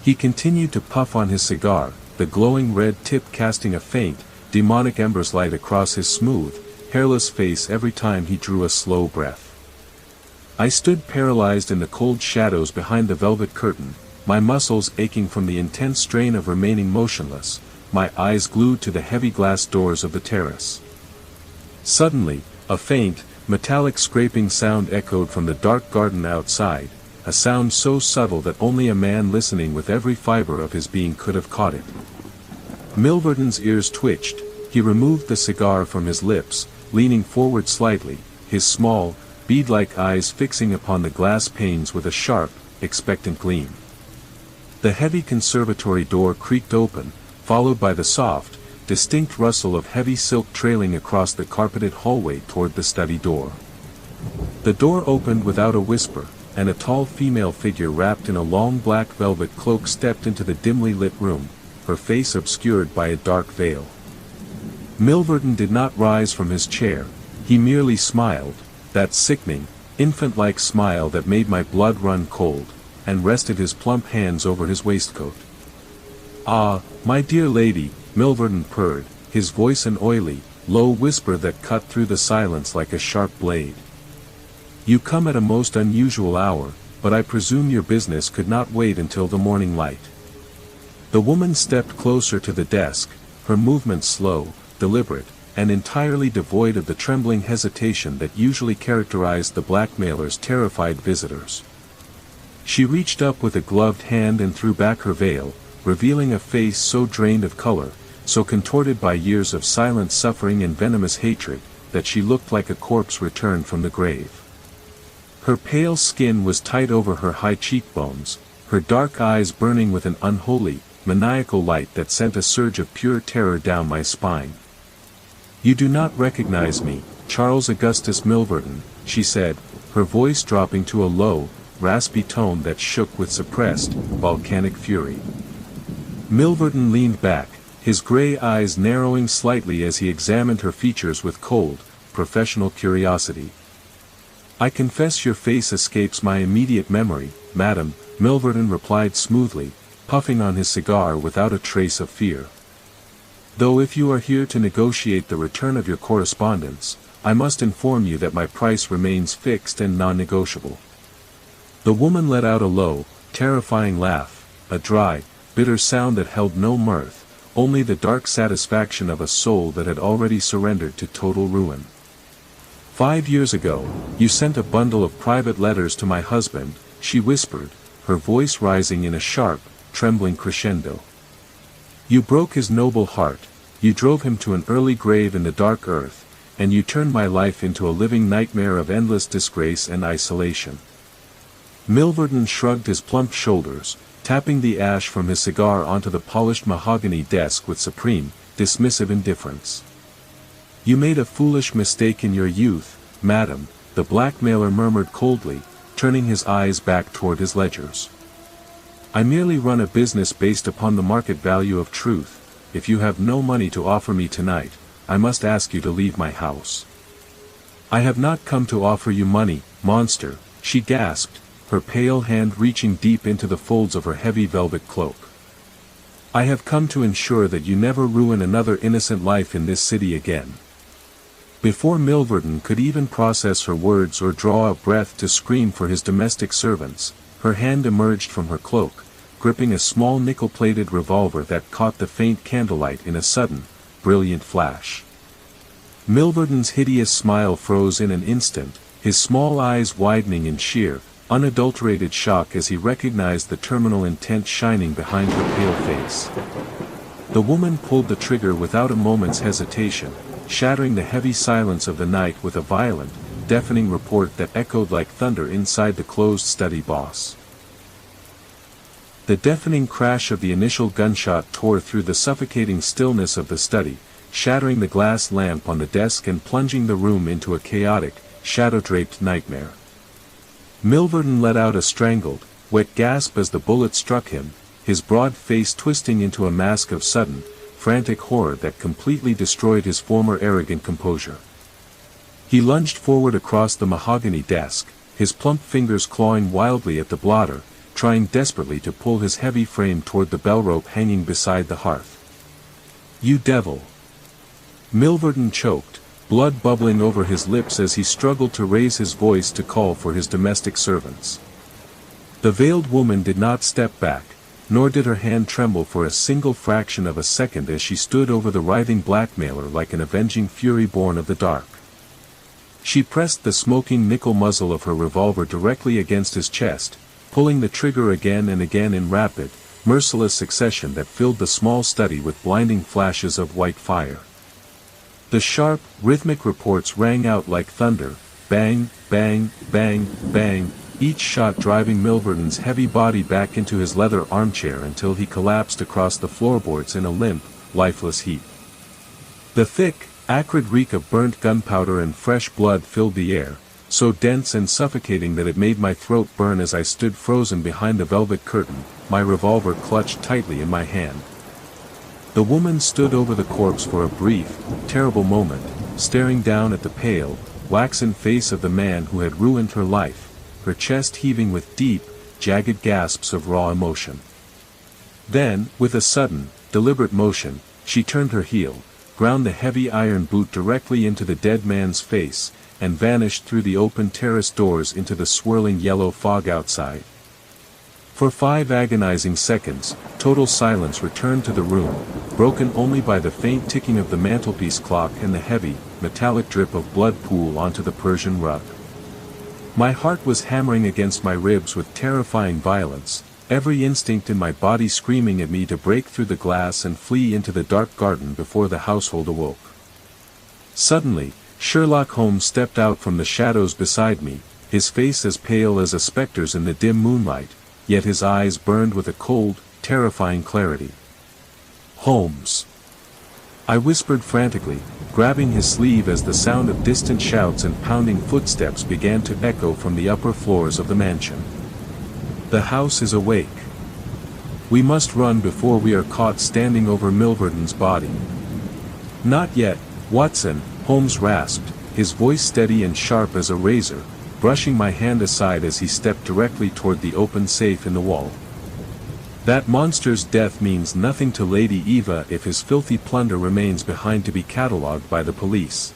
He continued to puff on his cigar, the glowing red tip casting a faint, demonic embers light across his smooth, hairless face every time he drew a slow breath. I stood paralyzed in the cold shadows behind the velvet curtain, my muscles aching from the intense strain of remaining motionless, my eyes glued to the heavy glass doors of the terrace. Suddenly, a faint, metallic scraping sound echoed from the dark garden outside, a sound so subtle that only a man listening with every fiber of his being could have caught it. Milverton's ears twitched, he removed the cigar from his lips, leaning forward slightly, his small, bead-like eyes fixing upon the glass panes with a sharp, expectant gleam. The heavy conservatory door creaked open, followed by the soft, distinct rustle of heavy silk trailing across the carpeted hallway toward the study door. The door opened without a whisper, and a tall female figure wrapped in a long black velvet cloak stepped into the dimly lit room, her face obscured by a dark veil. Milverton did not rise from his chair, he merely smiled, that sickening, infant-like smile that made my blood run cold, and rested his plump hands over his waistcoat. "Ah, my dear lady," Milverton purred, his voice an oily, low whisper that cut through the silence like a sharp blade. "You come at a most unusual hour, but I presume your business could not wait until the morning light." The woman stepped closer to the desk, her movements slow, deliberate, and entirely devoid of the trembling hesitation that usually characterized the blackmailer's terrified visitors. She reached up with a gloved hand and threw back her veil, revealing a face so drained of color, so contorted by years of silent suffering and venomous hatred, that she looked like a corpse returned from the grave. Her pale skin was tight over her high cheekbones, her dark eyes burning with an unholy, maniacal light that sent a surge of pure terror down my spine. "You do not recognize me, Charles Augustus Milverton," she said, her voice dropping to a low, raspy tone that shook with suppressed, volcanic fury. Milverton leaned back, his gray eyes narrowing slightly as he examined her features with cold, professional curiosity. "I confess your face escapes my immediate memory, madam," Milverton replied smoothly, puffing on his cigar without a trace of fear. "Though if you are here to negotiate the return of your correspondence, I must inform you that my price remains fixed and non-negotiable." The woman let out a low, terrifying laugh, a dry, bitter sound that held no mirth, only the dark satisfaction of a soul that had already surrendered to total ruin. 5 years ago, you sent a bundle of private letters to my husband, she whispered, her voice rising in a sharp, trembling crescendo. You broke his noble heart, you drove him to an early grave in the dark earth, and you turned my life into a living nightmare of endless disgrace and isolation. Milverton shrugged his plump shoulders, tapping the ash from his cigar onto the polished mahogany desk with supreme, dismissive indifference. You made a foolish mistake in your youth, madam, the blackmailer murmured coldly, turning his eyes back toward his ledgers. I merely run a business based upon the market value of truth. If you have no money to offer me tonight, I must ask you to leave my house. I have not come to offer you money, monster, she gasped, her pale hand reaching deep into the folds of her heavy velvet cloak. I have come to ensure that you never ruin another innocent life in this city again. Before Milverton could even process her words or draw a breath to scream for his domestic servants, her hand emerged from her cloak, gripping a small nickel-plated revolver that caught the faint candlelight in a sudden, brilliant flash. Milverton's hideous smile froze in an instant, his small eyes widening in sheer, unadulterated shock as he recognized the terminal intent shining behind her pale face. The woman pulled the trigger without a moment's hesitation, shattering the heavy silence of the night with a violent, deafening report that echoed like thunder inside the closed study. Boss. The deafening crash of the initial gunshot tore through the suffocating stillness of the study, shattering the glass lamp on the desk and plunging the room into a chaotic, shadow-draped nightmare. Milverton let out a strangled, wet gasp as the bullet struck him, his broad face twisting into a mask of sudden, frantic horror that completely destroyed his former arrogant composure. He lunged forward across the mahogany desk, his plump fingers clawing wildly at the blotter, trying desperately to pull his heavy frame toward the bell rope hanging beside the hearth. You devil! Milverton choked, blood bubbling over his lips as he struggled to raise his voice to call for his domestic servants. The veiled woman did not step back, nor did her hand tremble for a single fraction of a second as she stood over the writhing blackmailer like an avenging fury born of the dark. She pressed the smoking nickel muzzle of her revolver directly against his chest, pulling the trigger again and again in rapid, merciless succession that filled the small study with blinding flashes of white fire. The sharp, rhythmic reports rang out like thunder, bang, bang, bang, bang, each shot driving Milverton's heavy body back into his leather armchair until he collapsed across the floorboards in a limp, lifeless heap. The thick, acrid reek of burnt gunpowder and fresh blood filled the air, so dense and suffocating that it made my throat burn as I stood frozen behind the velvet curtain, my revolver clutched tightly in my hand. The woman stood over the corpse for a brief, terrible moment, staring down at the pale, waxen face of the man who had ruined her life, her chest heaving with deep, jagged gasps of raw emotion. Then, with a sudden, deliberate motion, she turned her heel, ground the heavy iron boot directly into the dead man's face, and vanished through the open terrace doors into the swirling yellow fog outside. For 5 agonizing seconds, total silence returned to the room, broken only by the faint ticking of the mantelpiece clock and the heavy, metallic drip of blood pool onto the Persian rug. My heart was hammering against my ribs with terrifying violence, every instinct in my body screaming at me to break through the glass and flee into the dark garden before the household awoke. Suddenly, Sherlock Holmes stepped out from the shadows beside me, his face as pale as a spectre's in the dim moonlight, yet his eyes burned with a cold, terrifying clarity. Holmes! I whispered frantically, grabbing his sleeve as the sound of distant shouts and pounding footsteps began to echo from the upper floors of the mansion. The house is awake. We must run before we are caught standing over Milverton's body. Not yet, Watson, Holmes rasped, his voice steady and sharp as a razor, brushing my hand aside as he stepped directly toward the open safe in the wall. That monster's death means nothing to Lady Eva if his filthy plunder remains behind to be catalogued by the police.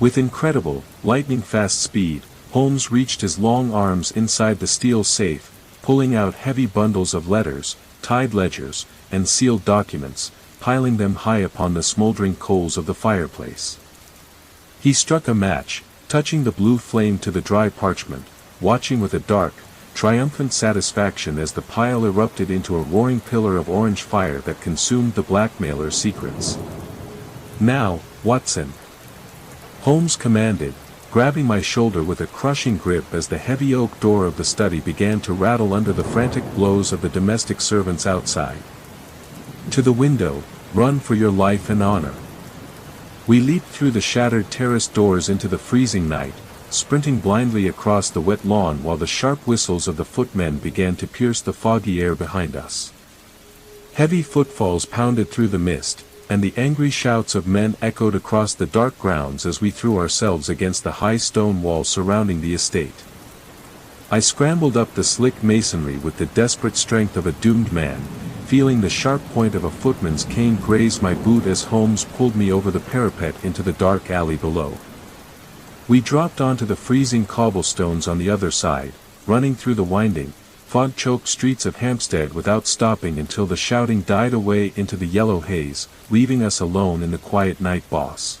With incredible, lightning-fast speed, Holmes reached his long arms inside the steel safe, pulling out heavy bundles of letters, tied ledgers, and sealed documents, piling them high upon the smoldering coals of the fireplace. He struck a match, touching the blue flame to the dry parchment, watching with a dark, triumphant satisfaction as the pile erupted into a roaring pillar of orange fire that consumed the blackmailer's secrets. "Now, Watson," Holmes commanded, grabbing my shoulder with a crushing grip as the heavy oak door of the study began to rattle under the frantic blows of the domestic servants outside. "To the window, run for your life and honor." We leaped through the shattered terrace doors into the freezing night, sprinting blindly across the wet lawn while the sharp whistles of the footmen began to pierce the foggy air behind us. Heavy footfalls pounded through the mist, and the angry shouts of men echoed across the dark grounds as we threw ourselves against the high stone wall surrounding the estate. I scrambled up the slick masonry with the desperate strength of a doomed man, feeling the sharp point of a footman's cane graze my boot as Holmes pulled me over the parapet into the dark alley below. We dropped onto the freezing cobblestones on the other side, running through the winding, fog-choked streets of Hampstead without stopping until the shouting died away into the yellow haze, leaving us alone in the quiet night, boss.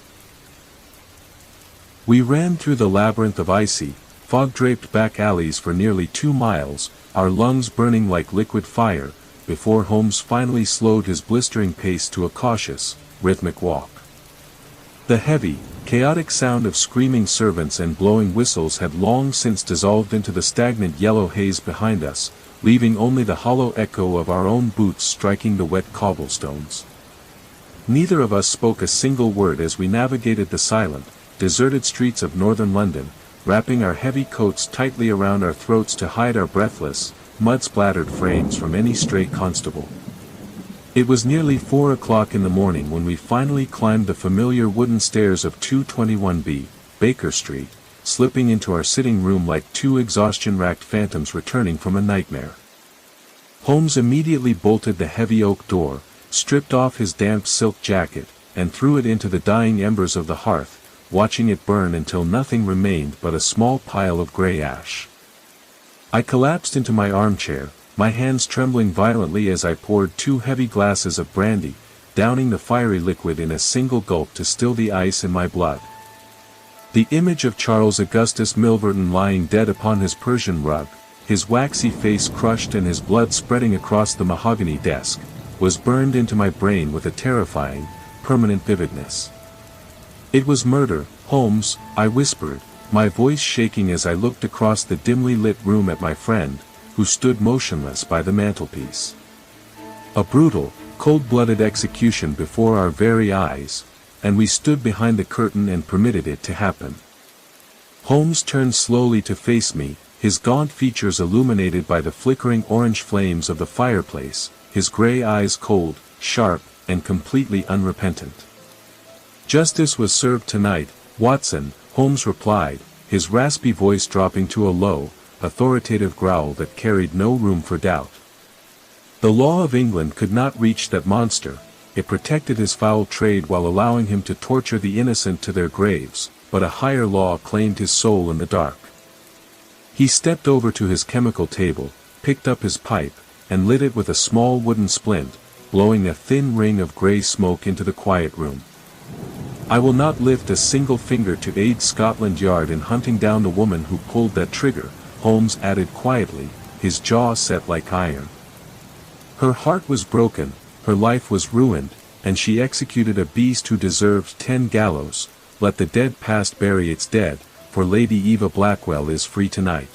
We ran through the labyrinth of icy, fog-draped back alleys for nearly 2 miles, our lungs burning like liquid fire, before Holmes finally slowed his blistering pace to a cautious, rhythmic walk. The heavy, chaotic sound of screaming servants and blowing whistles had long since dissolved into the stagnant yellow haze behind us, leaving only the hollow echo of our own boots striking the wet cobblestones. Neither of us spoke a single word as we navigated the silent, deserted streets of northern London, wrapping our heavy coats tightly around our throats to hide our breathless, mud-splattered frames from any stray constable. It was nearly 4 o'clock in the morning when we finally climbed the familiar wooden stairs of 221B, Baker Street, slipping into our sitting room like 2 exhaustion-racked phantoms returning from a nightmare. Holmes immediately bolted the heavy oak door, stripped off his damp silk jacket, and threw it into the dying embers of the hearth, watching it burn until nothing remained but a small pile of grey ash. I collapsed into my armchair, my hands trembling violently as I poured 2 heavy glasses of brandy, downing the fiery liquid in a single gulp to still the ice in my blood. The image of Charles Augustus Milverton lying dead upon his Persian rug, his waxy face crushed and his blood spreading across the mahogany desk, was burned into my brain with a terrifying, permanent vividness. "It was murder, Holmes," I whispered, my voice shaking as I looked across the dimly lit room at my friend, who stood motionless by the mantelpiece. A brutal, cold-blooded execution before our very eyes, and we stood behind the curtain and permitted it to happen. Holmes turned slowly to face me, his gaunt features illuminated by the flickering orange flames of the fireplace, his grey eyes cold, sharp, and completely unrepentant. "Justice was served tonight, Watson," Holmes replied, his raspy voice dropping to a low, authoritative growl that carried no room for doubt. The law of England could not reach that monster, it protected his foul trade while allowing him to torture the innocent to their graves, but a higher law claimed his soul in the dark. He stepped over to his chemical table, picked up his pipe, and lit it with a small wooden splint, blowing a thin ring of grey smoke into the quiet room. "I will not lift a single finger to aid Scotland Yard in hunting down the woman who pulled that trigger," Holmes added quietly, his jaw set like iron. "Her heart was broken, her life was ruined, and she executed a beast who deserved 10 gallows. Let the dead past bury its dead, for Lady Eva Blackwell is free tonight."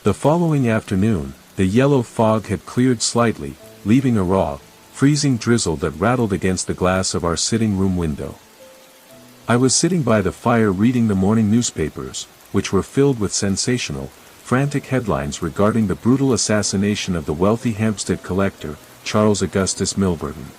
The following afternoon, the yellow fog had cleared slightly, leaving a raw, freezing drizzle that rattled against the glass of our sitting room window. I was sitting by the fire reading the morning newspapers, which were filled with sensational, frantic headlines regarding the brutal assassination of the wealthy Hampstead collector, Charles Augustus Milverton.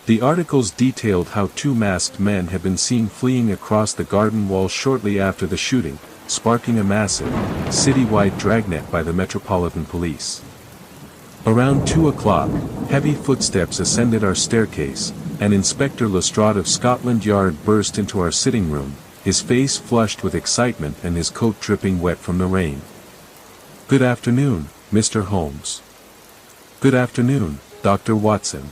The articles detailed how 2 masked men had been seen fleeing across the garden wall shortly after the shooting, sparking a massive, citywide dragnet by the Metropolitan Police. Around 2 o'clock, heavy footsteps ascended our staircase, and Inspector Lestrade of Scotland Yard burst into our sitting room, his face flushed with excitement and his coat dripping wet from the rain. "Good afternoon, Mr. Holmes." "Good afternoon, Dr. Watson."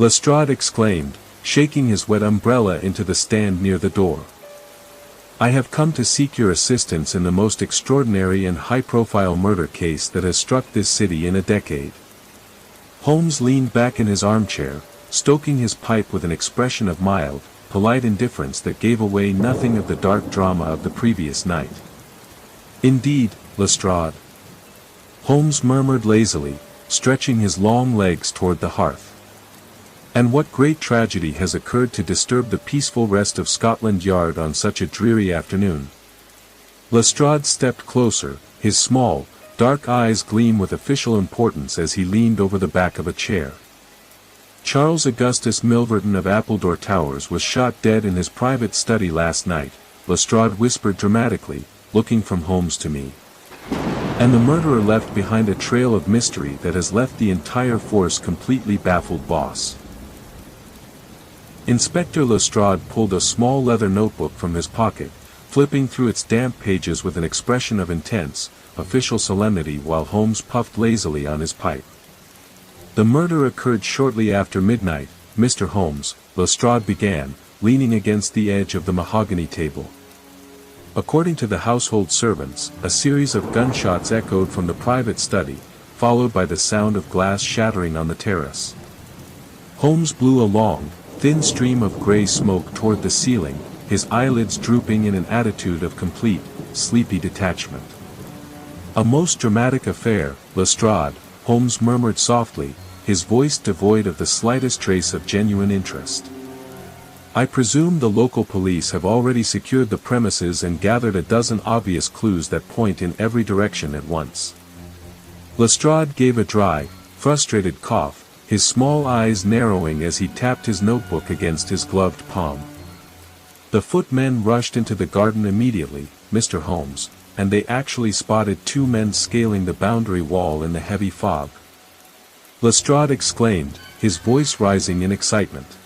Lestrade exclaimed, shaking his wet umbrella into the stand near the door. "I have come to seek your assistance in the most extraordinary and high-profile murder case that has struck this city in a decade." Holmes leaned back in his armchair, stoking his pipe with an expression of mild, polite indifference that gave away nothing of the dark drama of the previous night. "Indeed, Lestrade," Holmes murmured lazily, stretching his long legs toward the hearth. "And what great tragedy has occurred to disturb the peaceful rest of Scotland Yard on such a dreary afternoon?" Lestrade stepped closer, his small, dark eyes gleam with official importance as he leaned over the back of a chair. "Charles Augustus Milverton of Appledore Towers was shot dead in his private study last night," Lestrade whispered dramatically, looking from Holmes to me. "And the murderer left behind a trail of mystery that has left the entire force completely baffled, boss." Inspector Lestrade pulled a small leather notebook from his pocket, flipping through its damp pages with an expression of intense, official solemnity while Holmes puffed lazily on his pipe. "The murder occurred shortly after midnight, Mr. Holmes," Lestrade began, leaning against the edge of the mahogany table. "According to the household servants, a series of gunshots echoed from the private study, followed by the sound of glass shattering on the terrace." Holmes blew a long, thin stream of gray smoke toward the ceiling, his eyelids drooping in an attitude of complete, sleepy detachment. "A most dramatic affair, Lestrade," Holmes murmured softly, his voice devoid of the slightest trace of genuine interest. "I presume the local police have already secured the premises and gathered a dozen obvious clues that point in every direction at once." Lestrade gave a dry, frustrated cough, his small eyes narrowing as he tapped his notebook against his gloved palm. "The footmen rushed into the garden immediately, Mr. Holmes, and they actually spotted two men scaling the boundary wall in the heavy fog," Lestrade exclaimed, his voice rising in excitement.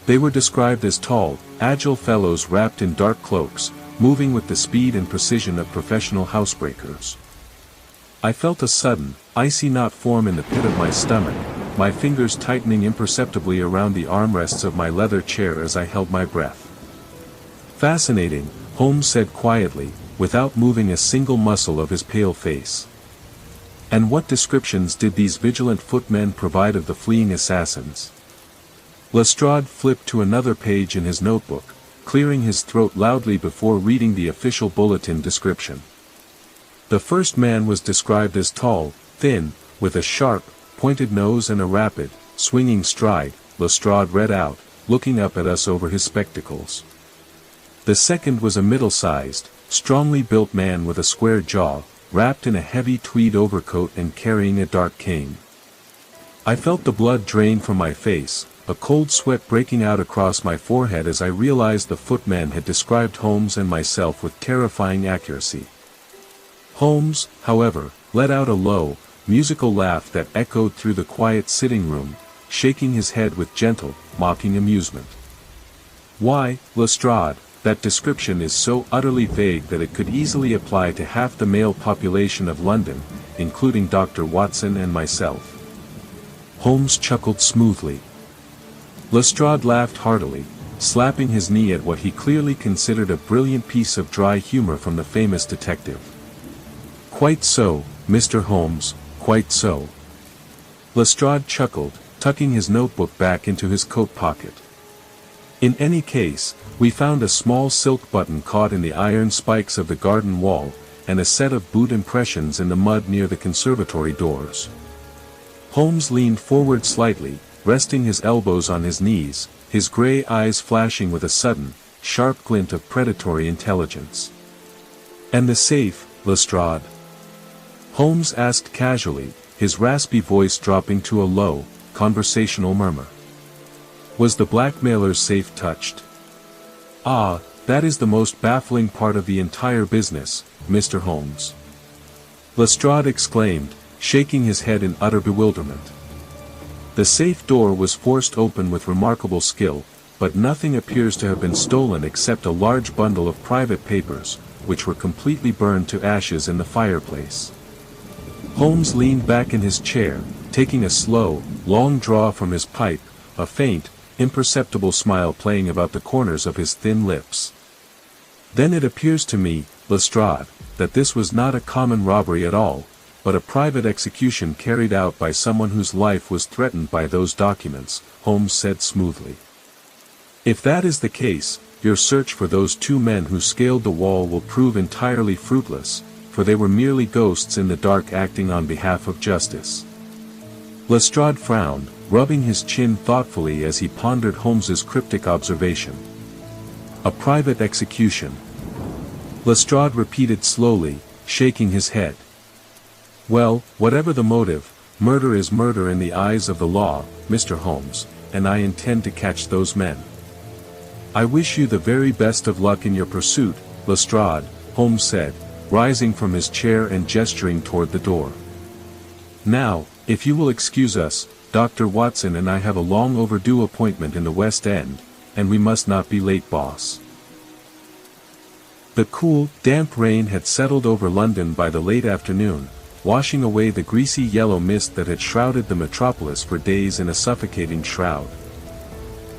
"They were described as tall, agile fellows wrapped in dark cloaks, moving with the speed and precision of professional housebreakers. I felt a sudden, icy knot form in the pit of my stomach, my fingers tightening imperceptibly around the armrests of my leather chair as I held my breath." "Fascinating," Holmes said quietly, without moving a single muscle of his pale face. "And what descriptions did these vigilant footmen provide of the fleeing assassins?" Lestrade flipped to another page in his notebook, clearing his throat loudly before reading the official bulletin description. "The first man was described as tall, thin, with a sharp, pointed nose and a rapid, swinging stride," Lestrade read out, looking up at us over his spectacles. "The second was a middle-sized, strongly built man with a square jaw, wrapped in a heavy tweed overcoat and carrying a dark cane. I felt the blood drain from my face, a cold sweat breaking out across my forehead as I realized the footman had described Holmes and myself with terrifying accuracy." Holmes, however, let out a low, musical laugh that echoed through the quiet sitting room, shaking his head with gentle, mocking amusement. "Why, Lestrade, that description is so utterly vague that it could easily apply to half the male population of London, including Dr. Watson and myself." Holmes chuckled smoothly. Lestrade laughed heartily, slapping his knee at what he clearly considered a brilliant piece of dry humor from the famous detective. "Quite so, Mr. Holmes, quite so." Lestrade chuckled, tucking his notebook back into his coat pocket. "In any case, we found a small silk button caught in the iron spikes of the garden wall, and a set of boot impressions in the mud near the conservatory doors." Holmes leaned forward slightly, resting his elbows on his knees, his gray eyes flashing with a sudden, sharp glint of predatory intelligence. "And the safe, Lestrade?" Holmes asked casually, his raspy voice dropping to a low, conversational murmur. "Was the blackmailer's safe touched?" "Ah, that is the most baffling part of the entire business, Mr. Holmes," Lestrade exclaimed, shaking his head in utter bewilderment. "The safe door was forced open with remarkable skill, but nothing appears to have been stolen except a large bundle of private papers, which were completely burned to ashes in the fireplace." Holmes leaned back in his chair, taking a slow, long draw from his pipe, a faint, imperceptible smile playing about the corners of his thin lips. Then it appears to me, Lestrade, that this was not a common robbery at all, but a private execution carried out by someone whose life was threatened by those documents, Holmes said smoothly. If that is the case, your search for those two men who scaled the wall will prove entirely fruitless, for they were merely ghosts in the dark acting on behalf of justice. Lestrade frowned, rubbing his chin thoughtfully as he pondered Holmes's cryptic observation. A private execution. Lestrade repeated slowly, shaking his head. Well, whatever the motive, murder is murder in the eyes of the law, Mr. Holmes, and I intend to catch those men. I wish you the very best of luck in your pursuit, Lestrade, Holmes said, rising from his chair and gesturing toward the door. Now, if you will excuse us, Dr. Watson and I have a long overdue appointment in the West End, and we must not be late, boss. The cool, damp rain had settled over London by the late afternoon, washing away the greasy yellow mist that had shrouded the metropolis for days in a suffocating shroud.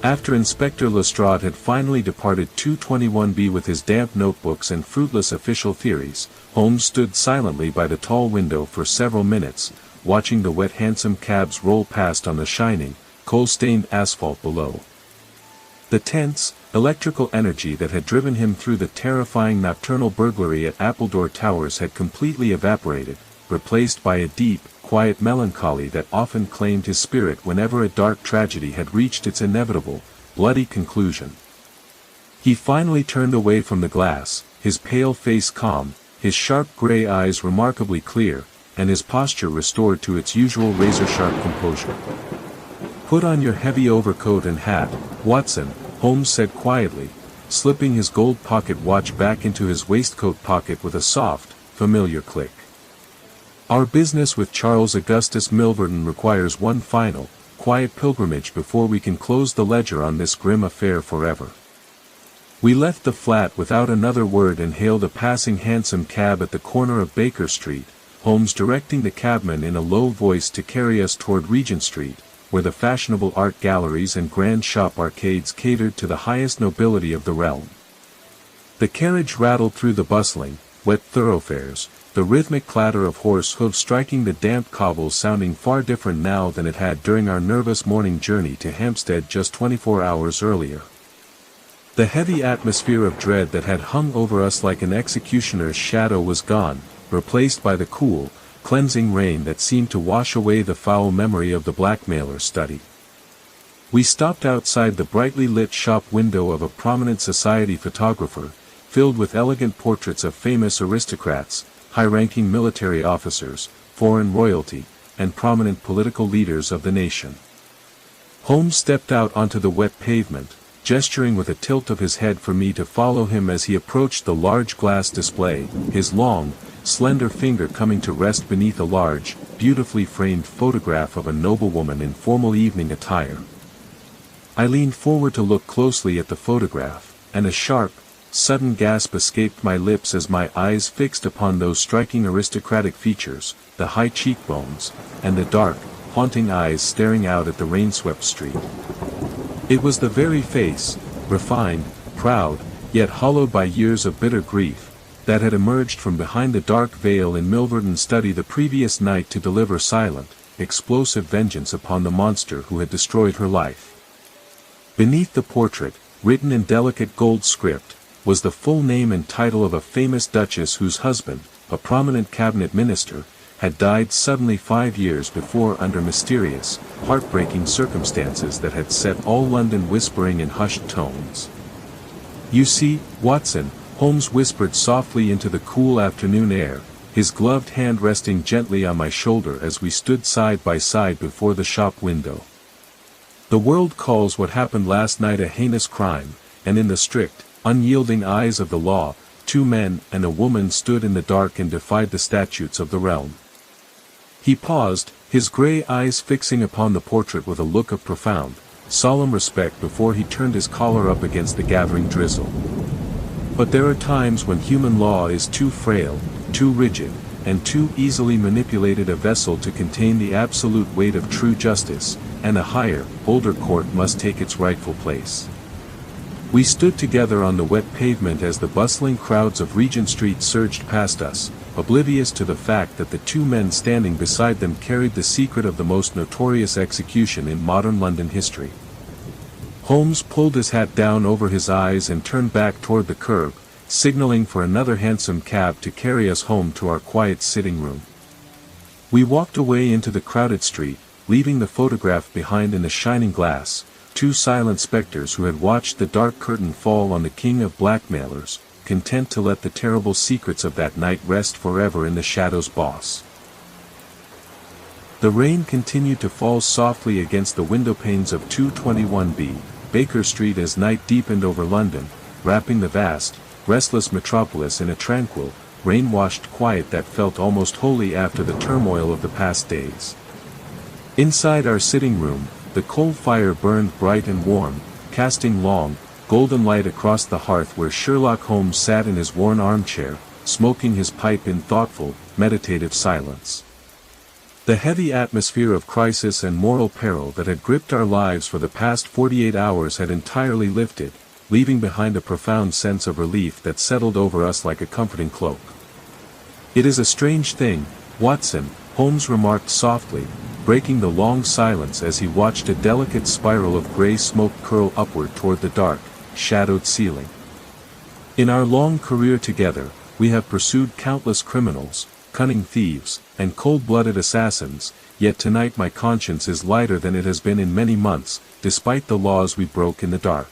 After Inspector Lestrade had finally departed 221B with his damp notebooks and fruitless official theories, Holmes stood silently by the tall window for several minutes, watching the wet hansom cabs roll past on the shining, coal-stained asphalt below. The tense, electrical energy that had driven him through the terrifying nocturnal burglary at Appledore Towers had completely evaporated, replaced by a deep, quiet melancholy that often claimed his spirit whenever a dark tragedy had reached its inevitable, bloody conclusion. He finally turned away from the glass, his pale face calm, his sharp gray eyes remarkably clear, and his posture restored to its usual razor-sharp composure. Put on your heavy overcoat and hat, Watson, Holmes said quietly, slipping his gold pocket watch back into his waistcoat pocket with a soft, familiar click. Our business with Charles Augustus Milverton requires one final, quiet pilgrimage before we can close the ledger on this grim affair forever. We left the flat without another word and hailed a passing hansom cab at the corner of Baker Street, Holmes directing the cabman in a low voice to carry us toward Regent Street, where the fashionable art galleries and grand shop arcades catered to the highest nobility of the realm. The carriage rattled through the bustling, wet thoroughfares, the rhythmic clatter of horse hoofs striking the damp cobbles sounding far different now than it had during our nervous morning journey to Hampstead just 24 hours earlier. The heavy atmosphere of dread that had hung over us like an executioner's shadow was gone, replaced by the cool, cleansing rain that seemed to wash away the foul memory of the blackmailer's study. We stopped outside the brightly lit shop window of a prominent society photographer, filled with elegant portraits of famous aristocrats, high-ranking military officers, foreign royalty, and prominent political leaders of the nation. Holmes stepped out onto the wet pavement, gesturing with a tilt of his head for me to follow him as he approached the large glass display, his long, slender finger coming to rest beneath a large, beautifully framed photograph of a noblewoman in formal evening attire. I leaned forward to look closely at the photograph, and a sharp, sudden gasp escaped my lips as my eyes fixed upon those striking aristocratic features, the high cheekbones, and the dark, haunting eyes staring out at the rain-swept street. It was the very face, refined, proud, yet hollowed by years of bitter grief, that had emerged from behind the dark veil in Milverton's study the previous night to deliver silent, explosive vengeance upon the monster who had destroyed her life. Beneath the portrait, written in delicate gold script, was the full name and title of a famous duchess whose husband, a prominent cabinet minister, had died suddenly 5 years before under mysterious, heartbreaking circumstances that had set all London whispering in hushed tones. "You see, Watson," Holmes whispered softly into the cool afternoon air, his gloved hand resting gently on my shoulder as we stood side by side before the shop window. "The world calls what happened last night a heinous crime, and in the strict, unyielding eyes of the law, 2 men and a woman stood in the dark and defied the statutes of the realm." He paused, his gray eyes fixing upon the portrait with a look of profound, solemn respect before he turned his collar up against the gathering drizzle. But there are times when human law is too frail, too rigid, and too easily manipulated a vessel to contain the absolute weight of true justice, and a higher, older court must take its rightful place. We stood together on the wet pavement as the bustling crowds of Regent Street surged past us, oblivious to the fact that the two men standing beside them carried the secret of the most notorious execution in modern London history. Holmes pulled his hat down over his eyes and turned back toward the curb, signaling for another hansom cab to carry us home to our quiet sitting room. We walked away into the crowded street, leaving the photograph behind in the shining glass, two silent specters who had watched the dark curtain fall on the king of blackmailers, content to let the terrible secrets of that night rest forever in the shadows. Boss. The rain continued to fall softly against the windowpanes of 221B, Baker Street as night deepened over London, wrapping the vast, restless metropolis in a tranquil, rain-washed quiet that felt almost holy after the turmoil of the past days. Inside our sitting room, the coal fire burned bright and warm, casting long, golden light across the hearth where Sherlock Holmes sat in his worn armchair, smoking his pipe in thoughtful, meditative silence. The heavy atmosphere of crisis and moral peril that had gripped our lives for the past 48 hours had entirely lifted, leaving behind a profound sense of relief that settled over us like a comforting cloak. "It is a strange thing, Watson," Holmes remarked softly, breaking the long silence as he watched a delicate spiral of gray smoke curl upward toward the dark, shadowed ceiling. "In our long career together, we have pursued countless criminals, cunning thieves, and cold-blooded assassins, yet tonight my conscience is lighter than it has been in many months, despite the laws we broke in the dark.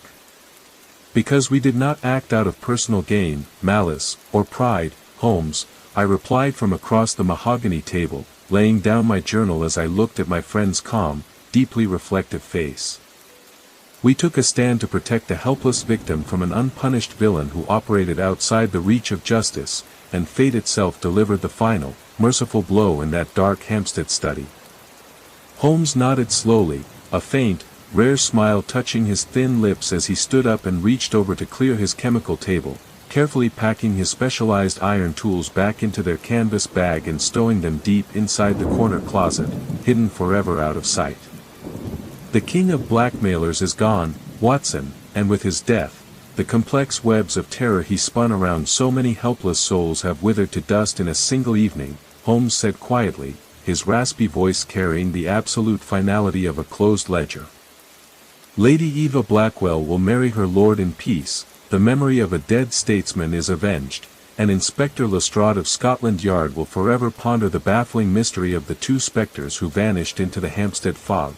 Because we did not act out of personal gain, malice, or pride, Holmes," I replied from across the mahogany table, laying down my journal as I looked at my friend's calm, deeply reflective face. "We took a stand to protect a helpless victim from an unpunished villain who operated outside the reach of justice, and fate itself delivered the final, merciful blow in that dark Hampstead study." Holmes nodded slowly, a faint, rare smile touching his thin lips as he stood up and reached over to clear his chemical table, carefully packing his specialized iron tools back into their canvas bag and stowing them deep inside the corner closet, hidden forever out of sight. "The king of blackmailers is gone, Watson, and with his death, the complex webs of terror he spun around so many helpless souls have withered to dust in a single evening," Holmes said quietly, his raspy voice carrying the absolute finality of a closed ledger. "Lady Eva Blackwell will marry her lord in peace, the memory of a dead statesman is avenged, and Inspector Lestrade of Scotland Yard will forever ponder the baffling mystery of the two spectres who vanished into the Hampstead fog."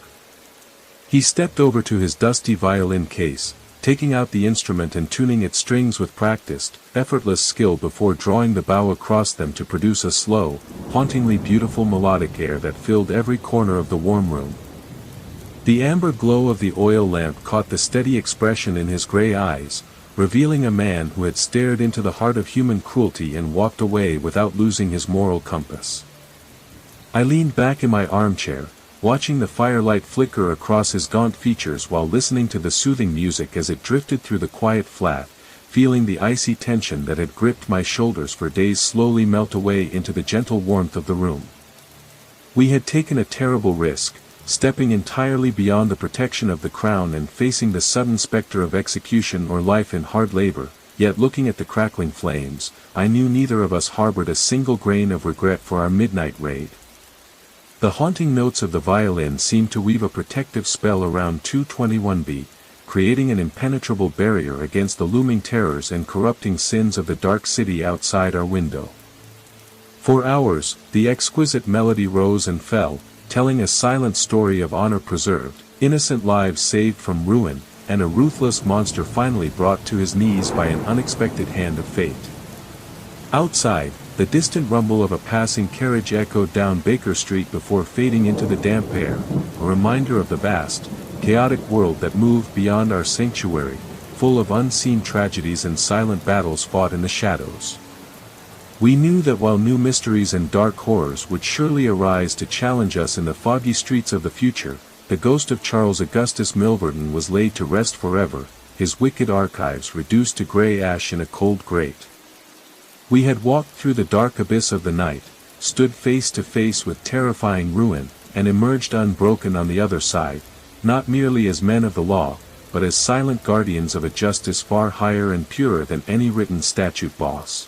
He stepped over to his dusty violin case, taking out the instrument and tuning its strings with practiced, effortless skill before drawing the bow across them to produce a slow, hauntingly beautiful melodic air that filled every corner of the warm room. The amber glow of the oil lamp caught the steady expression in his gray eyes, revealing a man who had stared into the heart of human cruelty and walked away without losing his moral compass. I leaned back in my armchair, watching the firelight flicker across his gaunt features while listening to the soothing music as it drifted through the quiet flat, feeling the icy tension that had gripped my shoulders for days slowly melt away into the gentle warmth of the room. We had taken a terrible risk, stepping entirely beyond the protection of the crown and facing the sudden specter of execution or life in hard labor, yet looking at the crackling flames, I knew neither of us harbored a single grain of regret for our midnight raid. The haunting notes of the violin seemed to weave a protective spell around 221B, creating an impenetrable barrier against the looming terrors and corrupting sins of the dark city outside our window. For hours, the exquisite melody rose and fell, telling a silent story of honor preserved, innocent lives saved from ruin, and a ruthless monster finally brought to his knees by an unexpected hand of fate. Outside, the distant rumble of a passing carriage echoed down Baker Street before fading into the damp air, a reminder of the vast, chaotic world that moved beyond our sanctuary, full of unseen tragedies and silent battles fought in the shadows. We knew that while new mysteries and dark horrors would surely arise to challenge us in the foggy streets of the future, the ghost of Charles Augustus Milverton was laid to rest forever, his wicked archives reduced to grey ash in a cold grate. We had walked through the dark abyss of the night, stood face to face with terrifying ruin, and emerged unbroken on the other side, not merely as men of the law, but as silent guardians of a justice far higher and purer than any written statute, boss.